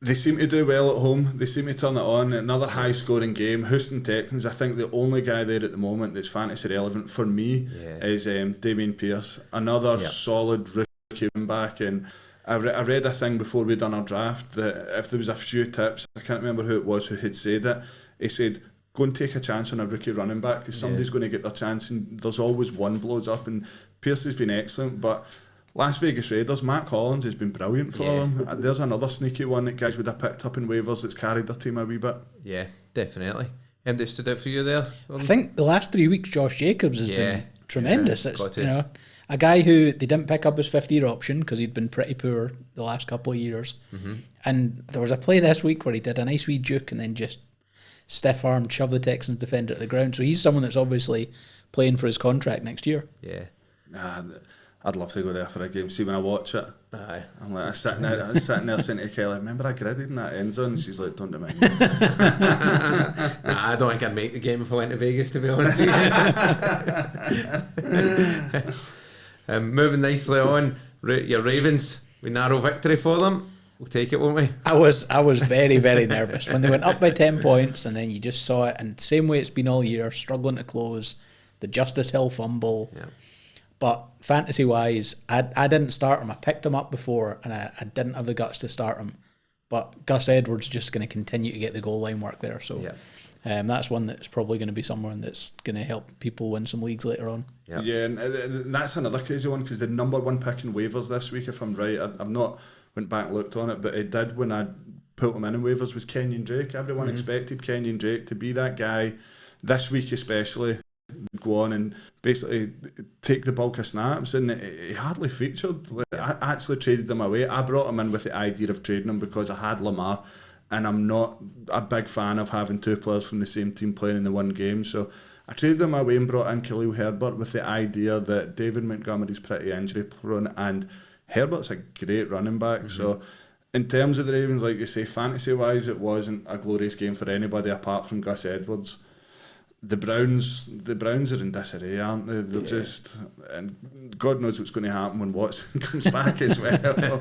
They seem to do well at home. They seem to turn it on. Another high-scoring game. Houston Texans, I think the only guy there at the moment that's fantasy relevant for me is Dameon Pierce. Another solid rookie back. And I read a thing before we done our draft that if there was a few tips, I can't remember who it was who had said it, he said, go and take a chance on a rookie running back because somebody's going to get their chance, and there's always one blows up. And Pierce has been excellent, but Las Vegas Raiders, Matt Collins has been brilliant for them. There's another sneaky one that guys would have picked up in waivers that's carried their team a wee bit. Yeah, definitely. And that stood out for you there? I think the last 3 weeks Josh Jacobs has been tremendous. It's, you know, a guy who they didn't pick up his 5th-year option because he'd been pretty poor the last couple of years. And there was a play this week where he did a nice wee juke and then just stiff-armed, shoved the Texans defender at the ground. So he's someone that's obviously playing for his contract next year. Yeah. I'd love to go there for a game. See, when I watch it, I'm like, I'm sitting there saying to Kelly, remember I gridded in that end zone? And she's like, don't remind me. I don't think I'd make the game if I went to Vegas, to be honest with you. Moving nicely on, your Ravens, we narrow victory for them. We'll take it, won't we? I was very, very nervous when they went up by 10 points and then you just saw it, and same way it's been all year, struggling to close, the Justice Hill fumble. Yeah. But fantasy-wise, I didn't start him. I picked him up before, and I didn't have the guts to start him. But Gus Edwards just going to continue to get the goal line work there. So that's one that's probably going to be someone that's going to help people win some leagues later on. Yep. Yeah, and that's another crazy one because the number one pick in waivers this week, if I'm right, I've not went back and looked on it, but it did when I put him in waivers, was Kenyon Drake. Everyone expected Kenyon Drake to be that guy this week especially. Go on and basically take the bulk of snaps, and he hardly featured. I actually traded him away. I brought him in with the idea of trading him because I had Lamar, and I'm not a big fan of having two players from the same team playing in the one game. So I traded him away and brought in Khalil Herbert with the idea that David Montgomery's pretty injury prone and Herbert's a great running back. So in terms of the Ravens, like you say, fantasy wise, it wasn't a glorious game for anybody apart from Gus Edwards. The Browns are in disarray, aren't they? They're just, and God knows what's going to happen when Watson comes back as well.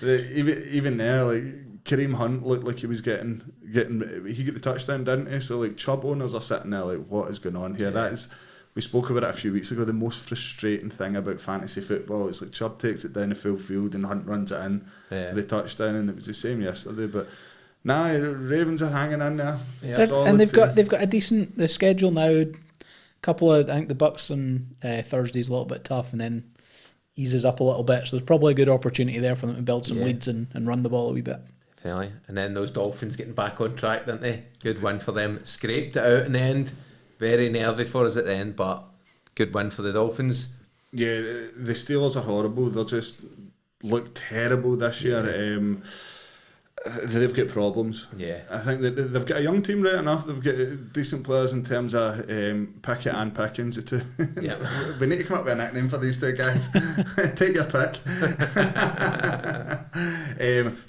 Even there, like Kareem Hunt looked like he was getting he got the touchdown, didn't he? So like Chubb owners are sitting there like, what is going on here? That is, we spoke about it a few weeks ago. The most frustrating thing about fantasy football is like Chubb takes it down the full field and Hunt runs it in for the touchdown, and it was the same yesterday, but. Nah, Ravens are hanging in there. Yeah. And they've got a decent the schedule now. Couple of, I think the Bucs on Thursday's a little bit tough, and then eases up a little bit. So there's probably a good opportunity there for them to build some leads and run the ball a wee bit. Definitely. And then those Dolphins getting back on track, didn't they? Good win for them. Scraped it out in the end. Very nervy for us at the end, but good win for the Dolphins. Yeah, the Steelers are horrible. They'll just look terrible this year. They've got problems. Yeah, I think that they've got a young team right enough. They've got decent players in terms of Pickett and Pickens. The two. Yep. We need to come up with a nickname for these two guys. Take your pick.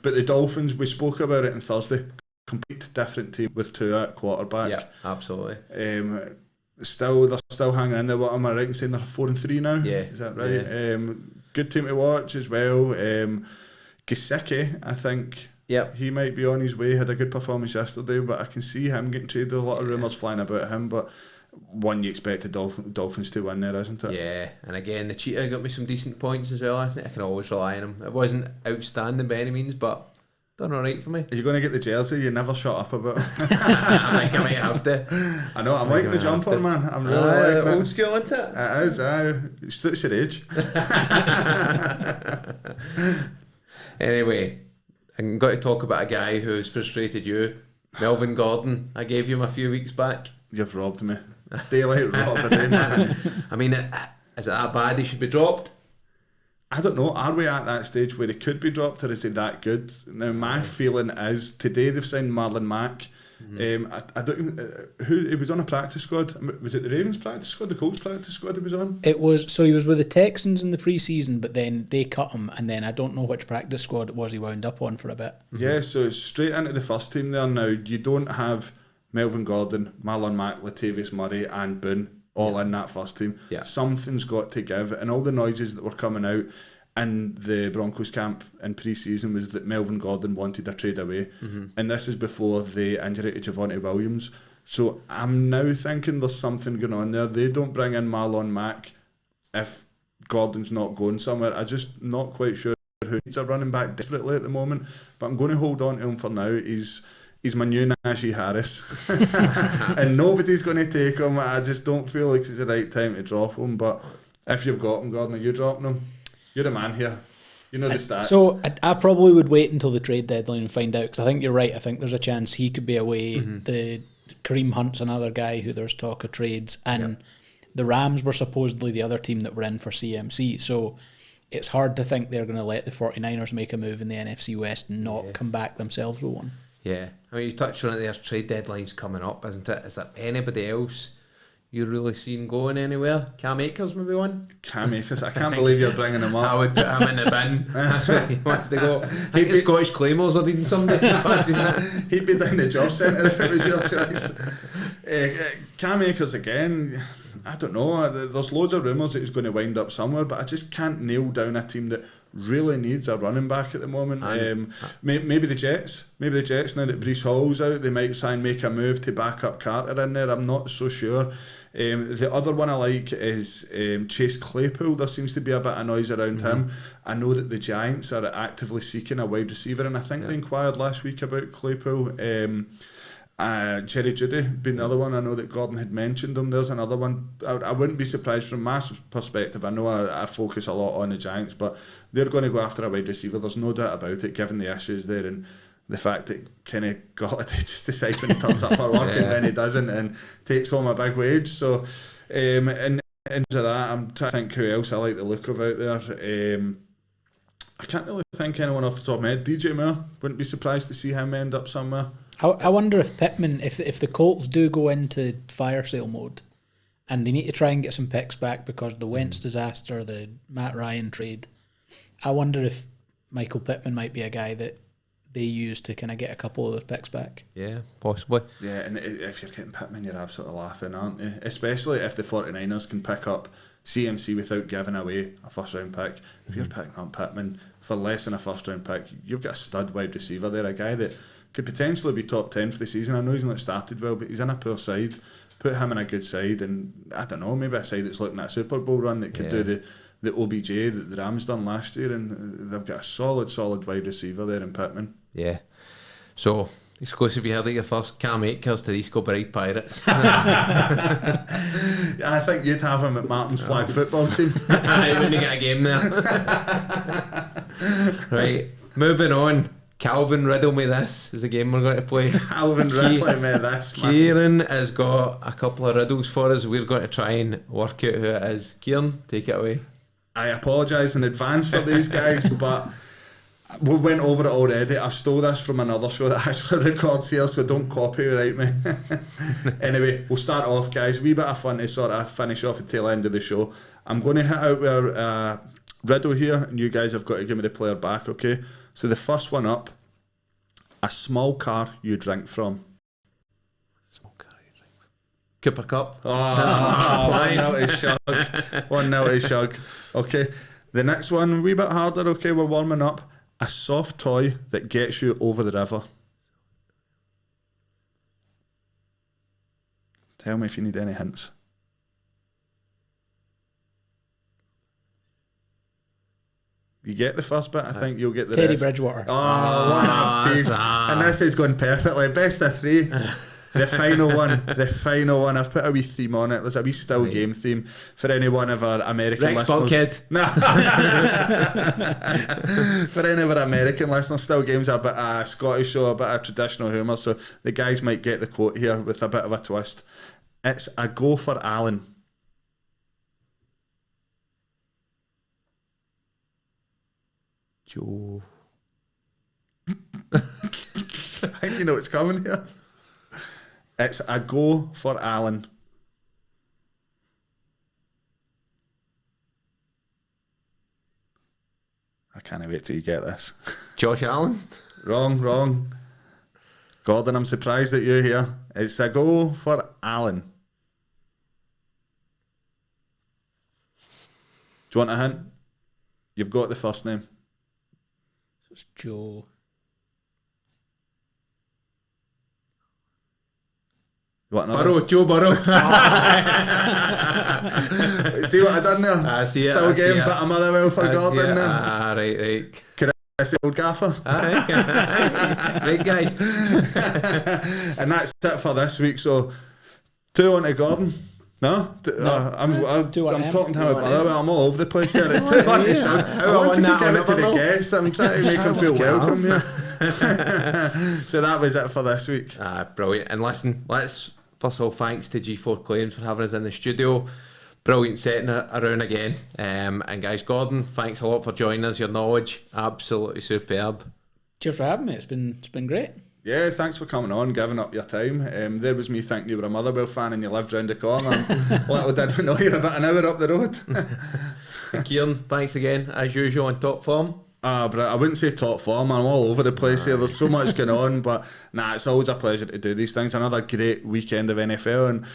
But the Dolphins, we spoke about it on Thursday. Complete different team with Tua at quarterback. Yeah, absolutely. They're still hanging in there. What am I right in saying they're 4-3 now? Yeah, is that right? Yeah. Good team to watch as well. Gesicki, I think. Yep. He might be on his way, had a good performance yesterday, but I can see him getting traded. A lot of rumours flying about him, but one you expect the Dolphins to win there, isn't it? Yeah, and again, the Cheetah got me some decent points as well last night. I can always rely on him. It wasn't outstanding by any means, but done alright for me. Are you going to get the jersey? You never shut up about it. I think I might have to. I know, I'm liking the jumper, man. I'm really liking it. Old school, isn't it? It is, it suits your age. Anyway, I'm going to talk about a guy who's frustrated you, Melvin Gordon. I gave you him a few weeks back. You've robbed me. Daylight robbery, man. I mean, is it that bad he should be dropped? I don't know, are we at that stage where he could be dropped, or is he that good? Now, my feeling is today they've signed Marlon Mack. I don't. Who he was on a practice squad? Was it the Ravens practice squad, the Colts practice squad he was on? It was. So he was with the Texans in the pre-season, but then they cut him, and then I don't know which practice squad it was he wound up on for a bit. Yeah, so it's straight into the first team there now. You don't have Melvin Gordon, Marlon Mack, Latavius Murray, and Boone all in that first team. Yeah. Something's got to give, and all the noises that were coming out in the Broncos camp in pre-season was that Melvin Gordon wanted a trade away, and this is before the injury to Javonte Williams. So I'm now thinking there's something going on there. They don't bring in Marlon Mack if Gordon's not going somewhere. I'm just not quite sure who needs a running back desperately at the moment, but I'm going to hold on to him for now. He's my new Najee Harris, and nobody's going to take him. I just don't feel like it's the right time to drop him, but if you've got him, Gordon, are you dropping him? You're the man here. You know the stats. So I probably would wait until the trade deadline and find out, because I think you're right. I think there's a chance he could be away. The Kareem Hunt's another guy who there's talk of trades, and the Rams were supposedly the other team that were in for CMC. So it's hard to think they're going to let the 49ers make a move in the NFC West and not come back themselves with one. Yeah. I mean, you touched on it, there's trade deadlines coming up, isn't it? Is there anybody else you're really seeing going anywhere? Cam Akers maybe one? Cam Akers, I can't believe you're bringing him up. I would put him in the bin. That's where he wants to go. I think the Scottish Claymores are needing somebody. He'd be down the job centre if it was your choice. Cam Akers again, I don't know. There's loads of rumours that he's going to wind up somewhere, but I just can't nail down a team that really needs a running back at the moment. Maybe the Jets. Maybe the Jets, now that Breece Hall's out, they might try and make a move to back up Carter in there. I'm not so sure. The other one I like is Chase Claypool. There seems to be a bit of noise around him. I know that the Giants are actively seeking a wide receiver, and I think they inquired last week about Claypool. Jerry Jeudy being the other one. I know that Gordon had mentioned him. There's another one. I wouldn't be surprised from my perspective. I know I focus a lot on the Giants, but they're going to go after a wide receiver. There's no doubt about it, given the issues there and the fact that Kenny Golladay just decides when he turns up for work and when he doesn't and takes home a big wage. So in terms of that, I'm trying to think who else I like the look of out there. I can't really think anyone off the top of my head. DJ Moore, wouldn't be surprised to see him end up somewhere. I wonder if Pittman, if the Colts do go into fire sale mode and they need to try and get some picks back because of the Wentz disaster, the Matt Ryan trade, I wonder if Michael Pittman might be a guy that they use to kind of get a couple of those picks back. Yeah, possibly. Yeah, and if you're getting Pittman, you're absolutely laughing, aren't you? Especially if the 49ers can pick up CMC without giving away a first round pick. If you're picking up Pittman for less than a first round pick, you've got a stud wide receiver there, a guy that could potentially be top 10 for the season. I know he's not started well, but he's in a poor side. Put him in a good side, and I don't know, maybe a side that's looking at a Super Bowl run that could do the OBJ that the Rams done last year, and they've got a solid wide receiver there in Pittman. Yeah. So, exclusive, you heard it here first, Cam Akers to the East Bride Pirates. I think you'd have him at Martin's flag football team. I wouldn't get a game there. Right, moving on. Calvin, riddle me this is a game we're going to play. Calvin, riddle me this. Kieran has got a couple of riddles for us. We're going to try and work out who it is. Kieran, take it away. I apologise in advance for these guys, but we went over it already. I've stole this from another show that actually records here, so don't copyright me. Anyway, we'll start off, guys. Wee bit of fun to sort of finish off the tail end of the show. I'm going to hit out with a riddle here, and you guys have got to give me the player back, okay? So the first one up, a small car you drink from. Small car you drink from. Cooper Cup. Oh, 1-0 to Shug. 1-0 to Shug. Okay, the next one, a wee bit harder, okay, we're warming up. A soft toy that gets you over the river. Tell me if you need any hints. You get the first bit, I think you'll get the Teddy rest. Bridgewater. Oh, one apiece. And this is going perfectly. Best of three. The final one. I've put a wee theme on it. There's a wee still game theme for any one of our American Rex listeners. Bulkhead. No. For any of our American listeners, still game's a bit of Scottish show, a bit of traditional humour, so the guys might get the quote here with a bit of a twist. It's a go for Alan. Joe. I think you know what's coming here. It's a go for Alan. I can't wait till you get this. Josh Allen. Wrong. Gordon, I'm surprised at you here. It's a go for Alan. Do you want a hint? You've got the first name. It's Joe. You want another? Joe Burrow. See what I done there? I see it. Still I see getting it. bit of Motherwell for I see Gordon it. there. Right. I say old gaffer. Great guy. And that's it for this week. So 2 on to Gordon. No, I'm 2 on him. talking to him about Motherwell. I'm all over the place here. 2 on to Sean. I wanted to give it to the guests. I'm trying to make him feel welcome here. So that was it for this week. Brilliant. And listen, let's first of all thanks to G4 Claims for having us in the studio. Brilliant setting it around again. And guys, Gordon, thanks a lot for joining us. Your knowledge, absolutely superb. Cheers for having me. It's been great. Yeah, thanks for coming on, giving up your time. There was me thinking you were a Motherwell fan and you lived round the corner. Little did we know you're about an hour up the road. And Kieran, thanks again, as usual, on top form. But I wouldn't say top form. I'm all over the place here. There's so much going on. But it's always a pleasure to do these things. Another great weekend of NFL and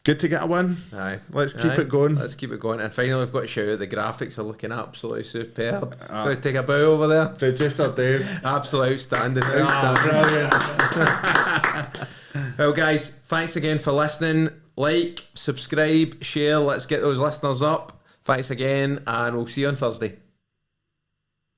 good to get a win. Aye. Let's keep it going. Let's keep it going. And finally, we've got to shout out the graphics are looking absolutely superb. Going to take a bow over there. Producer Dave. Absolutely outstanding. Brilliant. Well, guys, thanks again for listening. Like, subscribe, share. Let's get those listeners up. Thanks again, and we'll see you on Thursday.